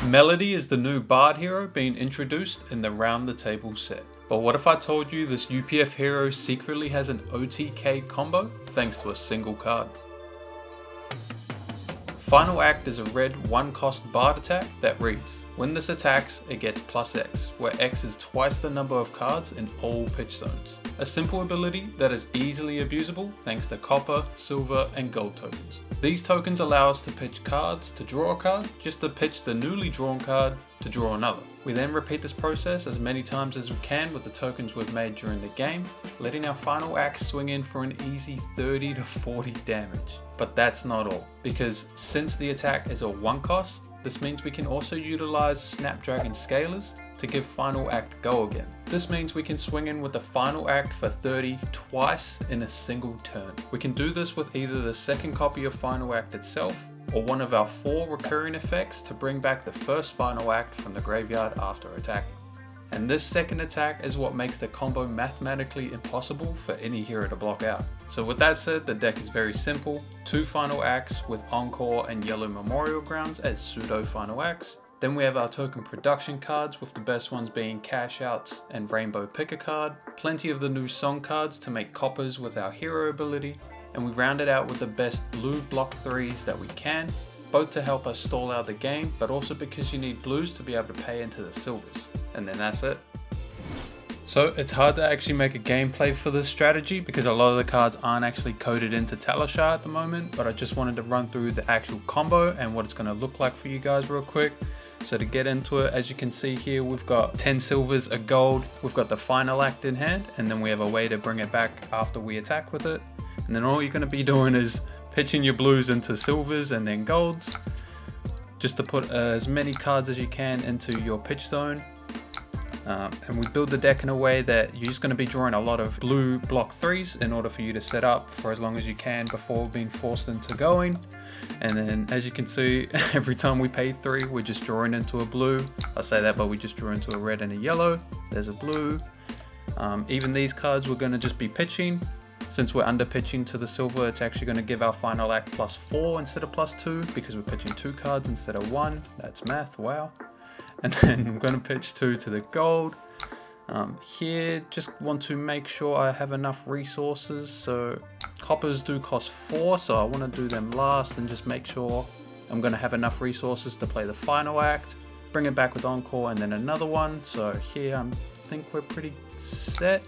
Melody is the new Bard hero being introduced in the Round the Table set. But what if I told you this UPF hero secretly has an OTK combo thanks to a single card? Final Act is a red 1-cost Bard attack that reads, when this attacks, it gets +X, where X is twice the number of cards in all pitch zones. A simple ability that is easily abusable thanks to copper, silver, and gold tokens. These tokens allow us to pitch cards to draw a card, just to pitch the newly drawn card to draw another. We then repeat this process as many times as we can with the tokens we've made during the game, letting our final axe swing in for an easy 30 to 40 damage. But that's not all, because since the attack is a 1-cost, this means we can also utilize Snapdragon Scalers to give Final Act go again. This means we can swing in with the Final Act for 30 twice in a single turn. We can do this with either the second copy of Final Act itself, or one of our 4 recurring effects to bring back the first Final Act from the graveyard after attacking. And this second attack is what makes the combo mathematically impossible for any hero to block out. So with that said, the deck is very simple. 2 Final Acts with Encore and Yellow Memorial Grounds as pseudo Final Acts. Then we have our token production cards, with the best ones being Cash Outs and Rainbow Pick a Card. Plenty of the new song cards to make coppers with our hero ability. And we round it out with the best blue block 3s that we can, both to help us stall out the game, but also because you need blues to be able to pay into the silvers. And then that's it. So it's hard to actually make a gameplay for this strategy because a lot of the cards aren't actually coded into Talishar at the moment, but I just wanted to run through the actual combo and what it's going to look like for you guys real quick. So to get into it, as you can see here, we've got 10 silvers, a gold, we've got the Final Act in hand, and then we have a way to bring it back after we attack with it. And then all you're going to be doing is pitching your blues into silvers and then golds, just to put as many cards as you can into your pitch zone. And we build the deck in a way that you're just going to be drawing a lot of blue block 3s in order for you to set up for as long as you can before being forced into going. And then as you can see, every time we pay 3, we're just drawing into a blue. I say that, but we just drew into a red and a yellow. There's a blue. Even these cards we're going to just be pitching. Since we're under pitching to the silver, it's actually going to give our Final Act +4 instead of +2 because we're pitching 2 cards instead of 1. That's math, wow. And then I'm going to pitch 2 to the gold. Here, just want to make sure I have enough resources. So coppers do cost 4, so I want to do them last and just make sure I'm going to have enough resources to play the Final Act, bring it back with Encore and then another one. So here I think we're pretty set.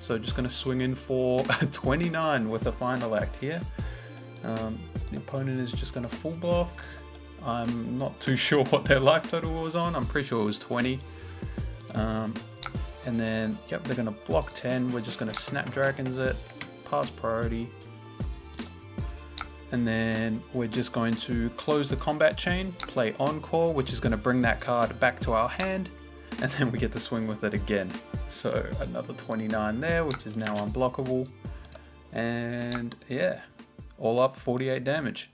So just going to swing in for 29 with the Final Act here. The opponent is just going to full block. I'm not too sure what their life total was on. I'm pretty sure it was 20. And then, yep, they're going to block 10. We're just going to Snapdragons it, pass priority. And then we're just going to close the combat chain, play Encore, which is going to bring that card back to our hand. And then we get to swing with it again. So another 29 there, which is now unblockable. And yeah, all up 48 damage.